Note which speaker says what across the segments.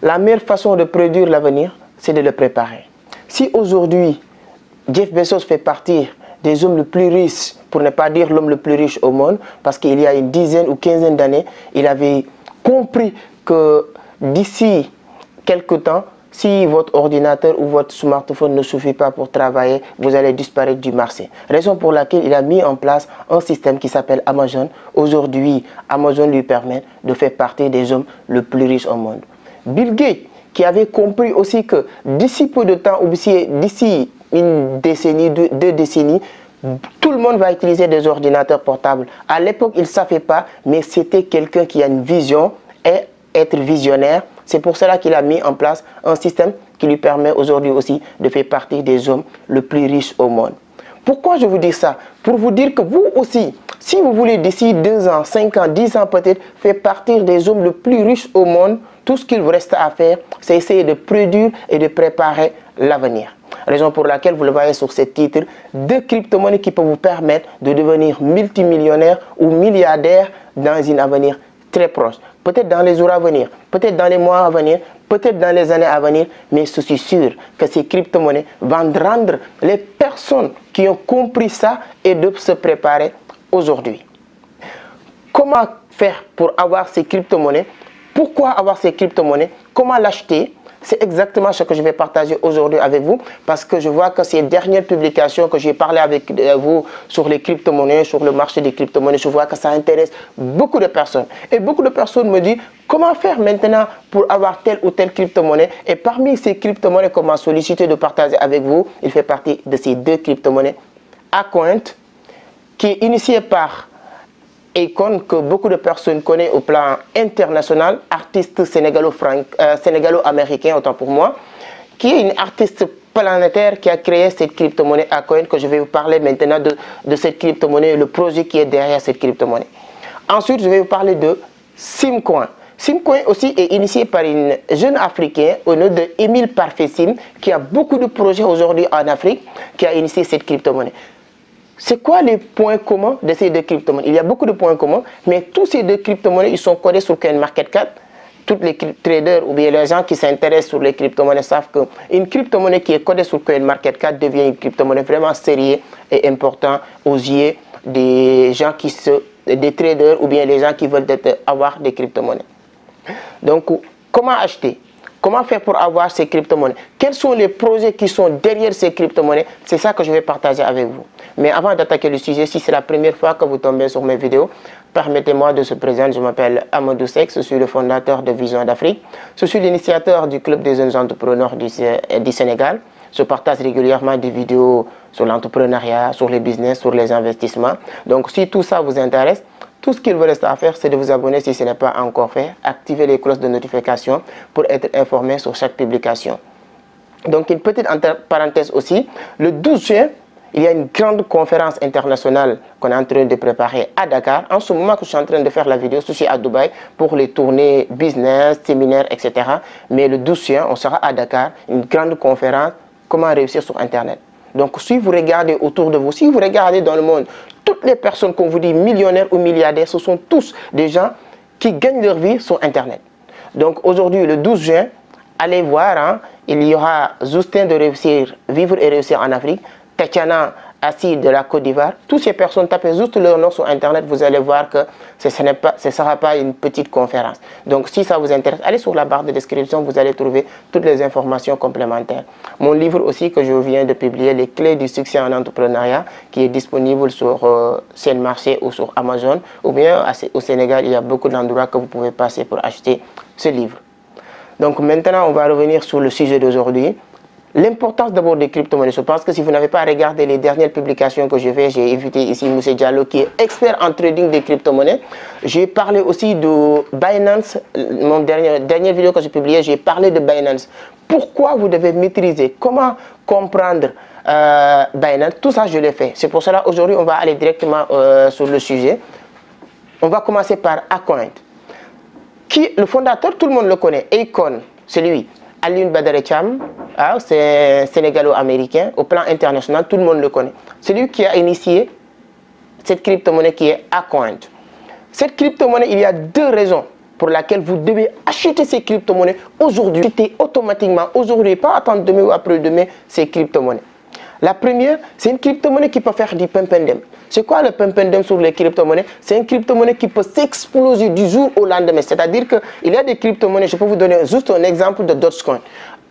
Speaker 1: La meilleure façon de produire l'avenir, c'est de le préparer. Si aujourd'hui, Jeff Bezos fait partie des hommes les plus riches, pour ne pas dire l'homme le plus riche au monde, parce qu'il y a une dizaine ou quinzaine d'années, il avait compris que d'ici quelques temps, si votre ordinateur ou votre smartphone ne suffit pas pour travailler, vous allez disparaître du marché. Raison pour laquelle il a mis en place un système qui s'appelle Amazon. Aujourd'hui, Amazon lui permet de faire partie des hommes les plus riches au monde. Bill Gates, qui avait compris aussi que d'ici peu de temps, ou d'ici une décennie, deux décennies, tout le monde va utiliser des ordinateurs portables. À l'époque, il ne savait pas, mais c'était quelqu'un qui a une vision et être visionnaire. C'est pour cela qu'il a mis en place un système qui lui permet aujourd'hui aussi de faire partie des hommes les plus riches au monde. Pourquoi je vous dis ça? Pour vous dire que vous aussi, si vous voulez d'ici 2 ans, 5 ans, 10 ans peut-être, faire partie des hommes les plus riches au monde, tout ce qu'il vous reste à faire, c'est essayer de produire et de préparer l'avenir. Raison pour laquelle vous le voyez sur ce titre, 2 crypto-monnaies qui peuvent vous permettre de devenir multimillionnaire ou milliardaire dans un avenir très proche. Peut-être dans les jours à venir, peut-être dans les mois à venir, peut-être dans les années à venir, mais je suis sûr que ces crypto-monnaies vont rendre les personnes qui ont compris ça et de se préparer aujourd'hui. Comment faire pour avoir ces crypto-monnaies? Pourquoi avoir ces crypto-monnaies? Comment l'acheter? C'est exactement ce que je vais partager aujourd'hui avec vous, parce que je vois que ces dernières publications que j'ai parlé avec vous sur les crypto-monnaies, sur le marché des crypto-monnaies, je vois que ça intéresse beaucoup de personnes. Et beaucoup de personnes me disent comment faire maintenant pour avoir telle ou telle crypto-monnaie. Et parmi ces crypto-monnaies qu'on m'a sollicité de partager avec vous, il fait partie de ces 2 crypto-monnaies. Acoin, qui est initié par Akon, que beaucoup de personnes connaissent au plan international, artiste sénégalo-américain, autant pour moi, qui est une artiste planétaire qui a créé cette crypto-monnaie Acoin, que je vais vous parler maintenant de cette crypto-monnaie, le projet qui est derrière cette crypto-monnaie. Ensuite, je vais vous parler de Simcoin. Simcoin aussi est initié par une jeune africaine au nom de Emile Parfait-Sim, qui a beaucoup de projets aujourd'hui en Afrique, qui a initié cette crypto-monnaie. C'est quoi les points communs de ces 2 crypto-monnaies? Il y a beaucoup de points communs, mais tous ces 2 crypto-monnaies, ils sont codés sur CoinMarketCap. Tous les traders ou bien les gens qui s'intéressent sur les crypto-monnaies savent qu'une crypto-monnaie qui est codée sur CoinMarketCap devient une crypto-monnaie vraiment sérieuse et importante aux yeux des gens des traders ou bien les gens qui veulent avoir des crypto-monnaies. Donc, comment acheter? Comment faire pour avoir ces crypto-monnaies? Quels sont les projets qui sont derrière ces crypto-monnaies? C'est ça que je vais partager avec vous. Mais avant d'attaquer le sujet, si c'est la première fois que vous tombez sur mes vidéos, permettez-moi de se présenter. Je m'appelle Amadou Seck, je suis le fondateur de Vision d'Afrique. Je suis l'initiateur du Club des jeunes entrepreneurs du Sénégal. Je partage régulièrement des vidéos sur l'entrepreneuriat, sur les business, sur les investissements. Donc si tout ça vous intéresse, tout ce qu'il vous reste à faire, c'est de vous abonner si ce n'est pas encore fait, activer les cloches de notification pour être informé sur chaque publication. Donc une petite parenthèse aussi, le 12 juin, il y a une grande conférence internationale qu'on est en train de préparer à Dakar. En ce moment que je suis en train de faire la vidéo, je suis à Dubaï pour les tournées business, séminaires, etc. Mais le 12 juin, on sera à Dakar, une grande conférence, comment réussir sur Internet. Donc si vous regardez autour de vous, si vous regardez dans le monde, toutes les personnes qu'on vous dit millionnaires ou milliardaires, ce sont tous des gens qui gagnent leur vie sur Internet. Donc aujourd'hui, le 12 juin, allez voir, il y aura Justin de réussir, vivre et réussir en Afrique, Tatiana Assis de la Côte d'Ivoire. Toutes ces personnes, tapez juste leur nom sur Internet, vous allez voir que ce ne sera pas une petite conférence. Donc si ça vous intéresse, allez sur la barre de description, vous allez trouver toutes les informations complémentaires. Mon livre aussi que je viens de publier, Les clés du succès en entrepreneuriat, qui est disponible sur Sen Marché ou sur Amazon, ou bien au Sénégal, il y a beaucoup d'endroits que vous pouvez passer pour acheter ce livre. Donc maintenant, on va revenir sur le sujet d'aujourd'hui. L'importance d'abord des crypto-monnaies. Je pense que si vous n'avez pas regardé les dernières publications que j'ai faites, j'ai invité ici M. Diallo qui est expert en trading des crypto-monnaies. J'ai parlé aussi de Binance. Mon dernière vidéo que j'ai publiée, j'ai parlé de Binance. Pourquoi vous devez maîtriser? Comment comprendre Binance? Tout ça, je l'ai fait. C'est pour cela aujourd'hui, on va aller directement sur le sujet. On va commencer par Acoin. Le fondateur, tout le monde le connaît. Akon, c'est lui. Alioune Badara Thiam, c'est sénégalo-américain, au plan international, tout le monde le connaît. C'est lui qui a initié cette crypto-monnaie qui est Acoin. Cette crypto-monnaie, il y a 2 raisons pour laquelle vous devez acheter ces crypto-monnaies aujourd'hui. Acheter automatiquement aujourd'hui, pas attendre demain ou après-demain ces crypto-monnaies. La première, c'est une crypto-monnaie qui peut faire du pump and dump. C'est quoi le pump and dump sur les crypto-monnaies? C'est une crypto-monnaie qui peut s'exploser du jour au lendemain. C'est-à-dire qu'il y a des crypto-monnaies, je peux vous donner juste un exemple de Dogecoin.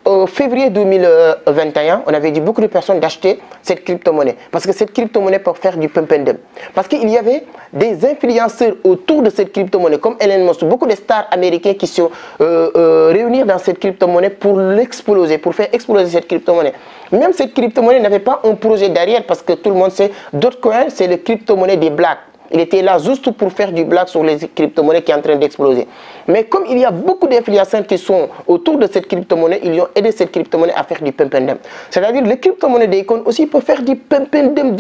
Speaker 1: Au février 2021, on avait dit beaucoup de personnes d'acheter cette crypto-monnaie. Parce que cette crypto-monnaie peut faire du pump and dump. Parce qu'il y avait des influenceurs autour de cette crypto-monnaie, comme Elon Musk, beaucoup de stars américains qui sont réunis dans cette crypto-monnaie pour l'exploser, pour faire exploser cette crypto-monnaie. Même cette crypto-monnaie n'avait pas un projet derrière, parce que tout le monde sait, Dogecoin, c'est le crypto-monnaie des blacks. Il était là juste pour faire du blague sur les crypto-monnaies qui est en train d'exploser. Mais comme il y a beaucoup d'influenceurs qui sont autour de cette crypto-monnaie, ils ont aidé cette crypto-monnaie à faire du pump and dump. C'est-à-dire les crypto-monnaies d'Akon aussi peuvent faire du pump and dump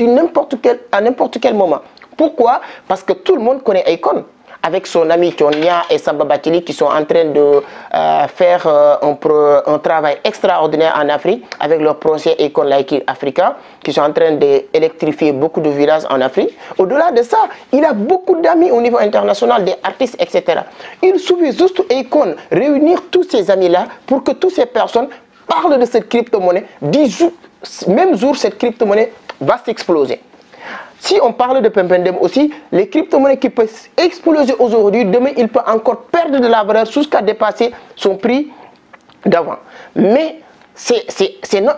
Speaker 1: à n'importe quel moment. Pourquoi? Parce que tout le monde connaît Akon. Avec son ami Tchonia et Samba Batili qui sont en train de faire un travail extraordinaire en Afrique avec leur projet Akon Like Africa, qui sont en train d'électrifier beaucoup de villages en Afrique. Au-delà de ça, il a beaucoup d'amis au niveau international, des artistes, etc. Il suffit juste Akon réunir tous ces amis-là pour que toutes ces personnes parlent de cette crypto-monnaie. Même jour, cette crypto-monnaie va s'exploser. Si on parle de pump and dump aussi, les crypto-monnaies qui peuvent exploser aujourd'hui, demain, il peut encore perdre de la valeur jusqu'à dépasser son prix d'avant. Mais c'est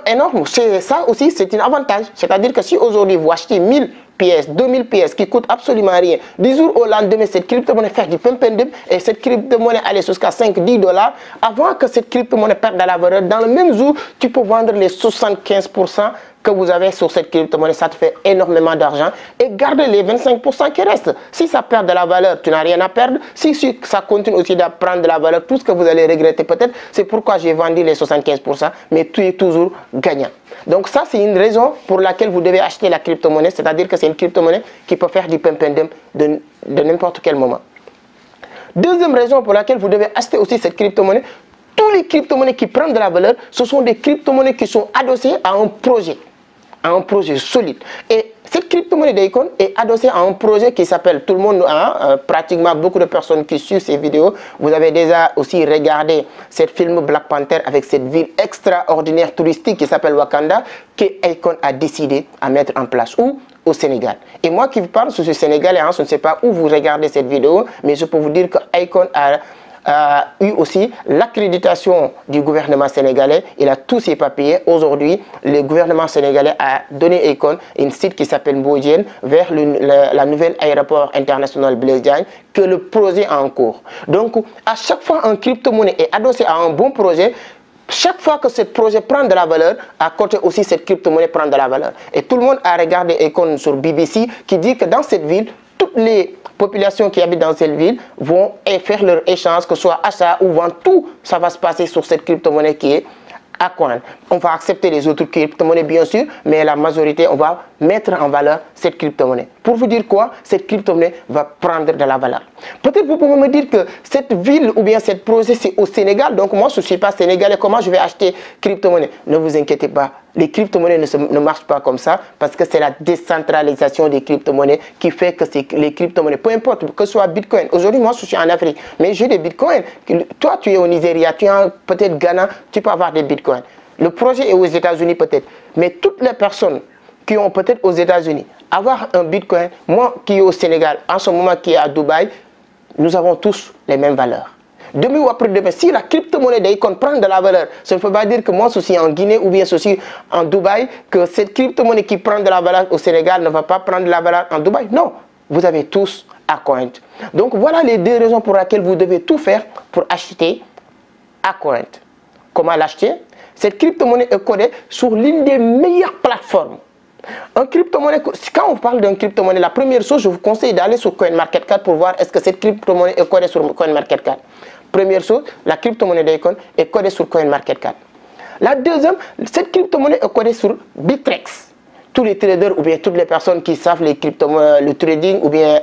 Speaker 1: énorme. Ça aussi, c'est un avantage. C'est-à-dire que si aujourd'hui, vous achetez 1000 pièces, 2000 pièces qui coûtent absolument rien, 10 jours au lendemain, cette crypto-monnaie fait du pump and dump et cette crypto-monnaie allait jusqu'à 5-10 $, avant que cette crypto-monnaie perde de la valeur, dans le même jour, tu peux vendre les 75% que vous avez sur cette crypto-monnaie, ça te fait énormément d'argent et garder les 25% qui restent. Si ça perd de la valeur, tu n'as rien à perdre. Si ça continue aussi de prendre de la valeur, tout ce que vous allez regretter peut-être, c'est pourquoi j'ai vendu les 75%, mais tu es toujours gagnant. Donc ça, c'est une raison pour laquelle vous devez acheter la crypto-monnaie, c'est-à-dire que c'est une crypto-monnaie qui peut faire du pump and dump de n'importe quel moment. Deuxième raison pour laquelle vous devez acheter aussi cette crypto-monnaie, tous les crypto-monnaies qui prennent de la valeur, ce sont des crypto-monnaies qui sont adossées à un projet solide. Et cette crypto-monnaie d'Akon est adossée à un projet qui s'appelle, tout le monde, pratiquement beaucoup de personnes qui suivent ces vidéos, vous avez déjà aussi regardé ce film Black Panther avec cette ville extraordinaire touristique qui s'appelle Wakanda, que Akon a décidé à mettre en place. Où? Au Sénégal. Et moi qui vous parle sur ce Sénégalais, je ne sais pas où vous regardez cette vidéo, mais je peux vous dire que Akon a eu aussi l'accréditation du gouvernement sénégalais. Il a tous ses papiers. Aujourd'hui, le gouvernement sénégalais a donné à Akon un site qui s'appelle Mbodiène vers la nouvelle aéroport international Blaise Diagne, que le projet est en cours. Donc, à chaque fois un crypto-monnaie est adossé à un bon projet, chaque fois que ce projet prend de la valeur, à côté aussi cette crypto-monnaie prend de la valeur. Et tout le monde a regardé Akon sur BBC qui dit que dans cette ville, toutes les populations qui habitent dans cette ville vont faire leur échange, que ce soit achat ou vente, tout ça va se passer sur cette crypto-monnaie qui est Akon. On va accepter les autres crypto-monnaies bien sûr, mais la majorité, on va mettre en valeur cette crypto-monnaie. Pour vous dire quoi? Cette crypto-monnaie va prendre de la valeur. Peut-être vous pouvez me dire que cette ville ou bien cette projet c'est au Sénégal, donc moi je ne suis pas sénégalais, comment je vais acheter crypto-monnaie? Ne vous inquiétez pas, les crypto-monnaies ne marchent pas comme ça parce que c'est la décentralisation des crypto-monnaies qui fait que les crypto-monnaies, peu importe que ce soit Bitcoin, aujourd'hui moi je suis en Afrique, mais j'ai des Bitcoins. Toi tu es au Nigeria, tu es peut-être Ghana, tu peux avoir des Bitcoins. Le projet est aux États-Unis peut-être, mais toutes les personnes qui ont peut-être aux États-Unis avoir un Bitcoin, moi qui est au Sénégal, en ce moment qui est à Dubaï, nous avons tous les mêmes valeurs. Demain ou après-demain, si la crypto-monnaie d'Akon prend de la valeur, ça ne veut pas dire que moi, je suis en Guinée ou bien je suis en Dubaï, que cette crypto-monnaie qui prend de la valeur au Sénégal ne va pas prendre de la valeur en Dubaï. Non, vous avez tous Akon. Donc voilà les deux raisons pour lesquelles vous devez tout faire pour acheter Akon. Comment l'acheter? Cette crypto-monnaie est codée sur l'une des meilleures plateformes. Un crypto-monnaie, quand on parle d'un crypto-monnaie, la première chose, je vous conseille d'aller sur CoinMarketCap pour voir est-ce que cette crypto-monnaie est codée sur CoinMarketCap. Première chose, la crypto-monnaie d'Akon est codée sur CoinMarketCap. La deuxième, cette crypto-monnaie est codée sur Bittrex. Tous les traders ou bien toutes les personnes qui savent les le trading ou bien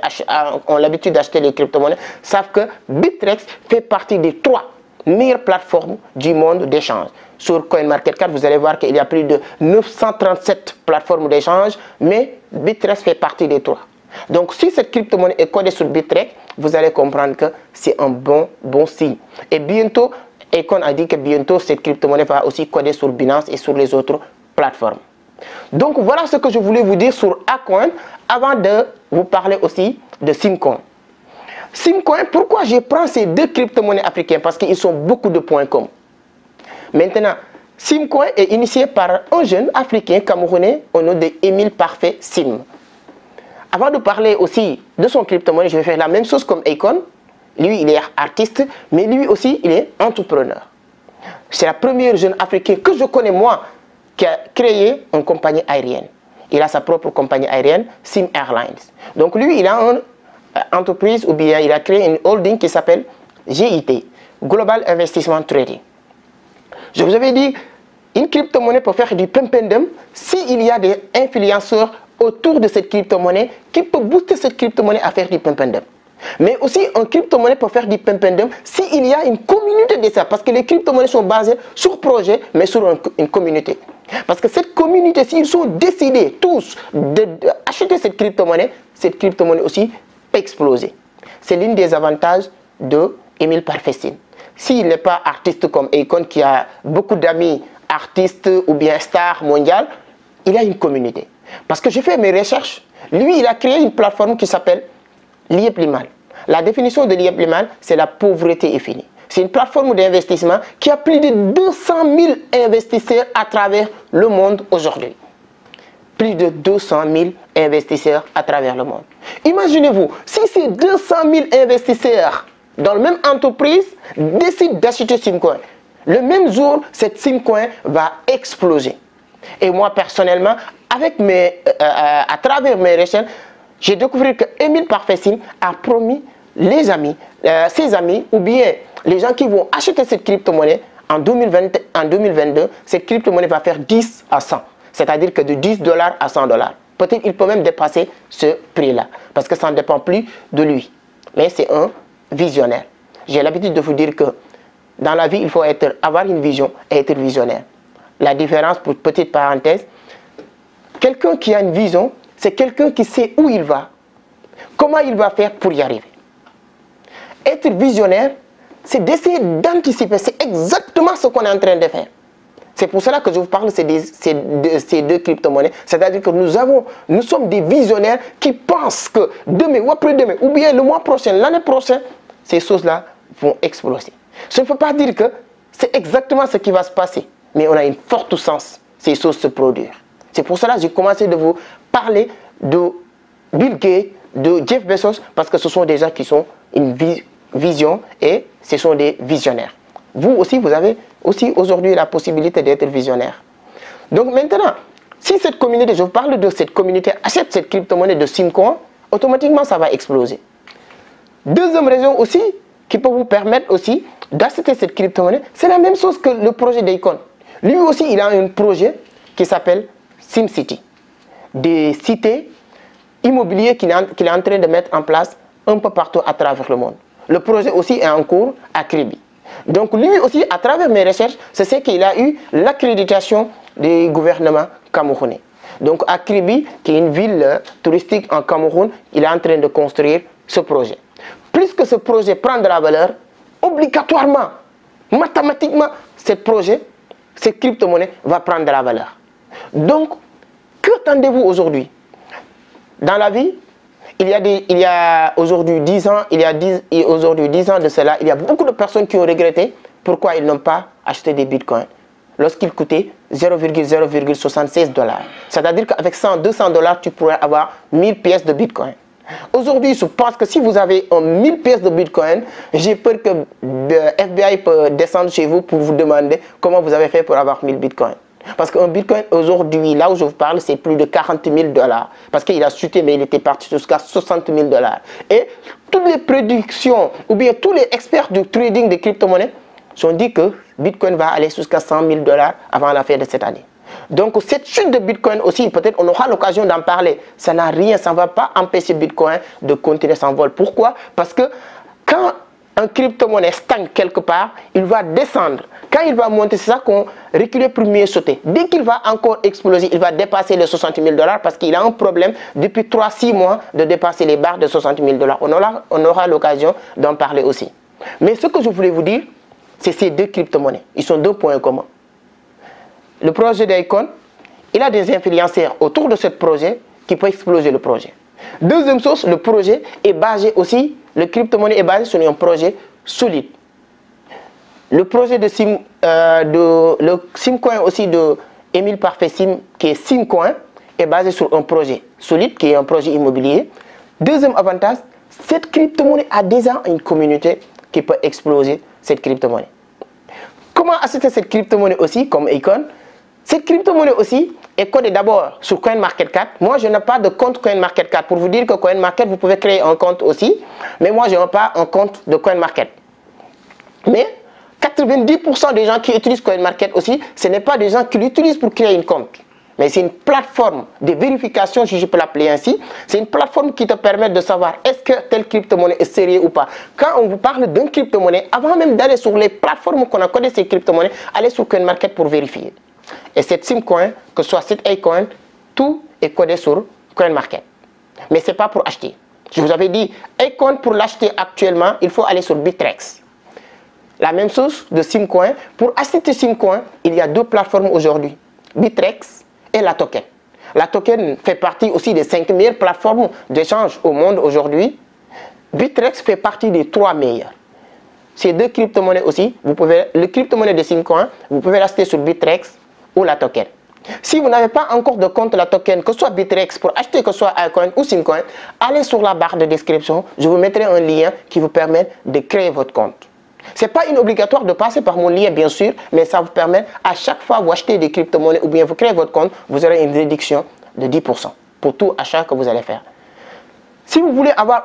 Speaker 1: ont l'habitude d'acheter les crypto-monnaies savent que Bittrex fait partie des 3 meilleures plateformes du monde d'échange. Sur CoinMarketCap, vous allez voir qu'il y a plus de 937 plateformes d'échange, mais Bittrex fait partie des 3. Donc, si cette crypto-monnaie est codée sur Bittrex, vous allez comprendre que c'est un bon signe. Et bientôt, Akon a dit que bientôt, cette crypto-monnaie va aussi coder sur Binance et sur les autres plateformes. Donc, voilà ce que je voulais vous dire sur Acoin avant de vous parler aussi de Simcoin. Simcoin, pourquoi je prends ces deux crypto-monnaies africaines? Parce qu'ils ont beaucoup de points communs. Maintenant, Simcoin est initié par un jeune africain camerounais au nom de Émile Parfait Sim. Avant de parler aussi de son crypto-monnaie, je vais faire la même chose comme Akon. Lui, il est artiste, mais lui aussi, il est entrepreneur. C'est la première jeune africaine que je connais, moi, qui a créé une compagnie aérienne. Il a sa propre compagnie aérienne, Sim Airlines. Donc lui, il a une entreprise ou bien il a créé une holding qui s'appelle GIT, Global Investment Trading. Je vous avais dit, une crypto-monnaie peut faire du pimpendum s'il y a des influenceurs autour de cette crypto-monnaie qui peut booster cette crypto-monnaie à faire du pimpendum. Mais aussi, une crypto-monnaie peut faire du pimpendum s'il y a une communauté de ça. Parce que les crypto-monnaies sont basées sur projet, mais sur une communauté. Parce que cette communauté, s'ils sont décidés tous d'acheter cette crypto-monnaie aussi peut exploser. C'est l'un des avantages de Émile Parfait. S'il n'est pas artiste comme Akon, qui a beaucoup d'amis artistes ou bien stars mondiales, il a une communauté. Parce que j'ai fait mes recherches. Lui, il a créé une plateforme qui s'appelle Liyeplimal. La définition de Liyeplimal, c'est la pauvreté est finie. C'est une plateforme d'investissement qui a plus de 200 000 investisseurs à travers le monde aujourd'hui. Plus de 200 000 investisseurs à travers le monde. Imaginez-vous, si ces 200 000 investisseurs dans la même entreprise décident d'acheter Simcoin, le même jour, cette Simcoin va exploser. Et moi, personnellement, à travers mes recherches, j'ai découvert que Émile Parfait Sim a promis les amis, ses amis ou bien les gens qui vont acheter cette crypto-monnaie en 2022, cette crypto-monnaie va faire 10 à 100. C'est-à-dire que de 10 $ à 100 $. Peut-être qu'il peut même dépasser ce prix-là. Parce que ça ne dépend plus de lui. Mais c'est un visionnaire. J'ai l'habitude de vous dire que dans la vie, il faut avoir une vision et être visionnaire. La différence, pour petite parenthèse, quelqu'un qui a une vision, c'est quelqu'un qui sait où il va, comment il va faire pour y arriver. Être visionnaire, c'est d'essayer d'anticiper. C'est exactement ce qu'on est en train de faire. C'est pour cela que je vous parle de ces deux crypto-monnaies. C'est-à-dire que nous sommes des visionnaires qui pensent que demain ou après-demain, ou bien le mois prochain, l'année prochaine, ces choses-là vont exploser. Ça ne veut pas dire que c'est exactement ce qui va se passer, mais on a une forte chance ces choses se produire. C'est pour cela que j'ai commencé de vous parler de Bill Gates, de Jeff Bezos, parce que ce sont des gens qui sont une vision et ce sont des visionnaires. Vous aussi, vous avez aussi aujourd'hui la possibilité d'être visionnaire. Donc maintenant, si cette communauté, je vous parle de cette communauté, achète cette crypto-monnaie de Simcoin, automatiquement ça va exploser. Deuxième raison aussi, qui peut vous permettre aussi d'acheter cette crypto-monnaie, c'est la même chose que le projet d'Akon. Lui aussi, il a un projet qui s'appelle SimCity. Des cités immobilières qu'il est en train de mettre en place un peu partout à travers le monde. Le projet aussi est en cours à Kribi. Donc lui aussi, à travers mes recherches, c'est ce qu'il a eu l'accréditation du gouvernement camerounais. Donc à Kribi, qui est une ville touristique en Cameroun, il est en train de construire ce projet. Plus que ce projet prend de la valeur, obligatoirement, mathématiquement, cette crypto-monnaie va prendre de la valeur. Donc, qu'attendez-vous aujourd'hui? Dans la vie, il y a aujourd'hui 10 ans, aujourd'hui 10 ans de cela, il y a beaucoup de personnes qui ont regretté pourquoi ils n'ont pas acheté des bitcoins lorsqu'ils coûtaient 0,076 $. C'est-à-dire qu'avec 100, 200 $, tu pourrais avoir 1000 pièces de bitcoin. Aujourd'hui, je pense que si vous avez 1000 pièces de bitcoin, j'ai peur que le FBI peut descendre chez vous pour vous demander comment vous avez fait pour avoir 1000 bitcoins. Parce qu'un bitcoin aujourd'hui, là où je vous parle, c'est plus de 40 000 $. Parce qu'il a chuté, mais il était parti jusqu'à 60 000 $. Et toutes les prédictions, ou bien tous les experts du trading de crypto-monnaies, ont dit que Bitcoin va aller jusqu'à 100 000 $ avant la fin de cette année. Donc cette chute de Bitcoin aussi, peut-être on aura l'occasion d'en parler. Ça n'a rien, ça ne va pas empêcher Bitcoin de continuer son vol. Pourquoi? Parce que quand un crypto-monnaie stagne quelque part, il va descendre. Quand il va monter, c'est ça qu'on recule pour mieux sauter. Dès qu'il va encore exploser, il va dépasser les 60 000 $ parce qu'il a un problème depuis 3-6 mois de dépasser les barres de 60 000 $. On aura l'occasion d'en parler aussi. Mais ce que je voulais vous dire, c'est ces deux crypto-monnaies. Ils sont deux points communs. Le projet d'Icon, il a des influenceurs autour de ce projet qui peut exploser le projet. Deuxième chose, le projet est basé aussi, le crypto-monnaie est basé sur un projet solide. Le projet de le Simcoin aussi de Émile Parfait Sim, qui est Simcoin, est basé sur un projet solide, qui est un projet immobilier. Deuxième avantage, cette crypto-monnaie a déjà une communauté qui peut exploser cette crypto-monnaie. Comment assister cette crypto-monnaie aussi, comme Icon? Cette crypto-monnaie aussi est codée d'abord sur CoinMarketCap. Moi, je n'ai pas de compte CoinMarketCap. Pour vous dire que CoinMarket, vous pouvez créer un compte aussi. Mais moi, je n'ai pas un compte de CoinMarket. Mais 90% des gens qui utilisent CoinMarket aussi, ce n'est pas des gens qui l'utilisent pour créer un compte. Mais c'est une plateforme de vérification, si je peux l'appeler ainsi. C'est une plateforme qui te permet de savoir est-ce que telle crypto-monnaie est sérieux ou pas. Quand on vous parle d'une crypto-monnaie, avant même d'aller sur les plateformes qu'on a codées ces crypto-monnaies, allez sur CoinMarket pour vérifier. Et cette Simcoin, que ce soit cette Icoin, tout est codé sur CoinMarket. Mais ce n'est pas pour acheter. Je vous avais dit, Icoin, pour l'acheter actuellement, il faut aller sur Bittrex. La même chose de Simcoin. Pour acheter Simcoin, il y a deux plateformes aujourd'hui. Bittrex et la Token. La Token fait partie aussi des 5 meilleures plateformes d'échange au monde aujourd'hui. Bittrex fait partie des 3 meilleures. Ces deux crypto-monnaies aussi, le crypto-monnaie de Simcoin, vous pouvez l'acheter sur Bittrex ou la Token. Si vous n'avez pas encore de compte la Token, que ce soit Bittrex pour acheter, que ce soit Icoin ou Simcoin, allez sur la barre de description. Je vous mettrai un lien qui vous permet de créer votre compte. Ce n'est pas obligatoire de passer par mon lien, bien sûr, mais ça vous permet à chaque fois que vous achetez des crypto-monnaies ou bien vous créez votre compte, vous aurez une réduction de 10% pour tout achat que vous allez faire. Si vous voulez avoir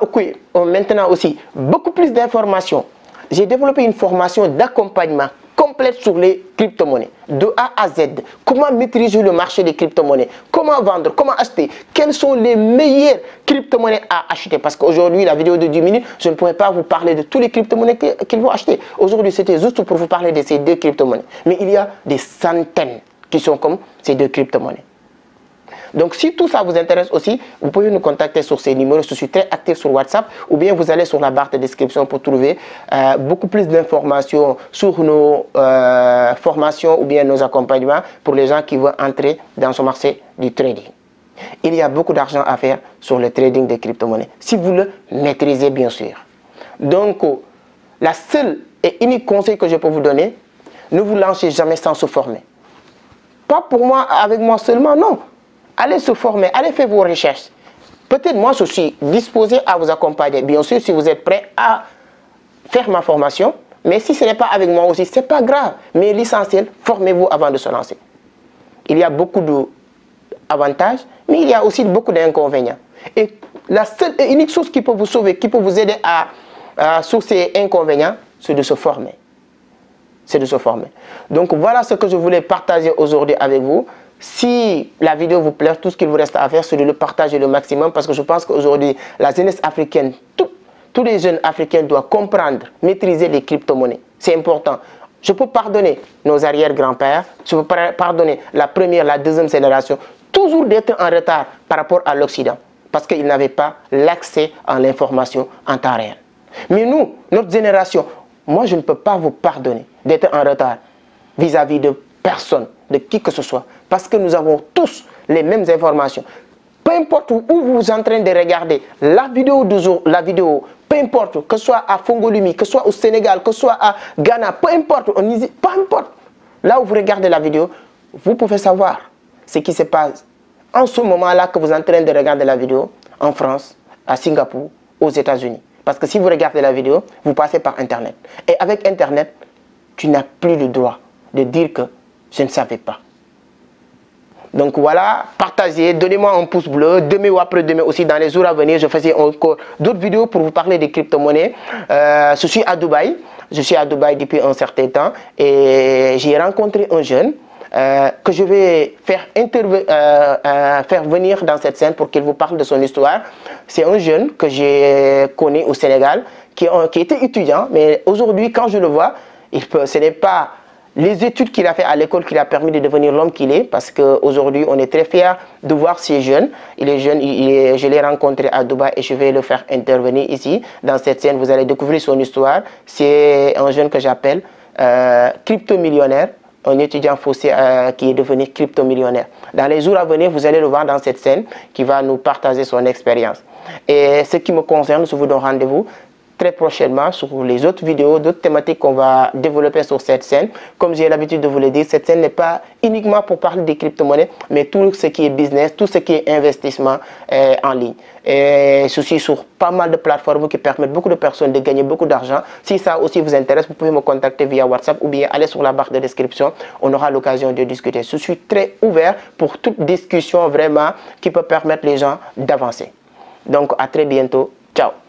Speaker 1: maintenant aussi beaucoup plus d'informations, j'ai développé une formation d'accompagnement complète sur les crypto-monnaies, de A à Z. Comment maîtriser le marché des crypto-monnaies, comment vendre, comment acheter, quelles sont les meilleures crypto-monnaies à acheter. Parce qu'aujourd'hui, la vidéo de 10 minutes, je ne pourrais pas vous parler de tous les crypto-monnaies qu'il faut acheter. Aujourd'hui, c'était juste pour vous parler de ces deux crypto-monnaies. Mais il y a des centaines qui sont comme ces deux crypto-monnaies. Donc, si tout ça vous intéresse aussi, vous pouvez nous contacter sur ces numéros. Je suis très actif sur WhatsApp ou bien vous allez sur la barre de description pour trouver beaucoup plus d'informations sur nos formations ou bien nos accompagnements pour les gens qui veulent entrer dans ce marché du trading. Il y a beaucoup d'argent à faire sur le trading des crypto-monnaies, si vous le maîtrisez bien sûr. Donc, la seule et unique conseil que je peux vous donner, ne vous lancez jamais sans se former. Pas pour moi, avec moi seulement, non. Allez se former, allez faire vos recherches. Peut-être moi, je suis disposé à vous accompagner. Bien sûr, si vous êtes prêt à faire ma formation. Mais si ce n'est pas avec moi aussi, ce n'est pas grave. Mais l'essentiel, formez-vous avant de se lancer. Il y a beaucoup d'avantages, mais il y a aussi beaucoup d'inconvénients. Et la seule et unique chose qui peut vous sauver, qui peut vous aider sur ces inconvénients, c'est de se former. C'est de se former. Donc voilà ce que je voulais partager aujourd'hui avec vous. Si la vidéo vous plaît, tout ce qu'il vous reste à faire, c'est de le partager le maximum parce que je pense qu'aujourd'hui, la jeunesse africaine, tous les jeunes africains doivent comprendre, maîtriser les crypto-monnaies. C'est important. Je peux pardonner nos arrière-grands-pères, je peux pardonner la première, la deuxième génération, toujours d'être en retard par rapport à l'Occident parce qu'ils n'avaient pas l'accès à l'information en temps réel. Mais nous, notre génération, moi je ne peux pas vous pardonner d'être en retard vis-à-vis de personne, de qui que ce soit, parce que nous avons tous les mêmes informations. Peu importe où vous êtes en train de regarder la vidéo du jour, peu importe, que ce soit à Fongolumi, que ce soit au Sénégal, que ce soit à Ghana, peu importe, peu importe, là où vous regardez la vidéo, vous pouvez savoir ce qui se passe en ce moment-là que vous êtes en train de regarder la vidéo en France, à Singapour, aux États-Unis. Parce que si vous regardez la vidéo, vous passez par Internet. Et avec Internet, tu n'as plus le droit de dire que je ne savais pas. Donc voilà, partagez, donnez-moi un pouce bleu. Demain ou après-demain aussi, dans les jours à venir, je faisais encore d'autres vidéos pour vous parler des crypto-monnaies. Je suis à Dubaï. Je suis à Dubaï depuis un certain temps et j'ai rencontré un jeune que je vais faire venir dans cette scène pour qu'il vous parle de son histoire. C'est un jeune que j'ai connu au Sénégal, qui était étudiant, mais aujourd'hui, quand je le vois, ce n'est pas les études qu'il a fait à l'école qui lui a permis de devenir l'homme qu'il est, parce qu'aujourd'hui, on est très fiers de voir ces jeunes. Il est jeune, je l'ai rencontré à Dubaï et je vais le faire intervenir ici. Dans cette scène, vous allez découvrir son histoire. C'est un jeune que j'appelle crypto-millionnaire, un étudiant fossé qui est devenu crypto-millionnaire. Dans les jours à venir, vous allez le voir dans cette scène qui va nous partager son expérience. Et ce qui me concerne, je vous donne rendez-vous très prochainement sur les autres vidéos, d'autres thématiques qu'on va développer sur cette scène. Comme j'ai l'habitude de vous le dire, cette scène n'est pas uniquement pour parler des crypto-monnaies, mais tout ce qui est business, tout ce qui est investissement en ligne. Et je suis sur pas mal de plateformes qui permettent beaucoup de personnes de gagner beaucoup d'argent. Si ça aussi vous intéresse, vous pouvez me contacter via WhatsApp ou bien aller sur la barre de description. On aura l'occasion de discuter. Je suis très ouvert pour toute discussion vraiment qui peut permettre les gens d'avancer. Donc à très bientôt. Ciao.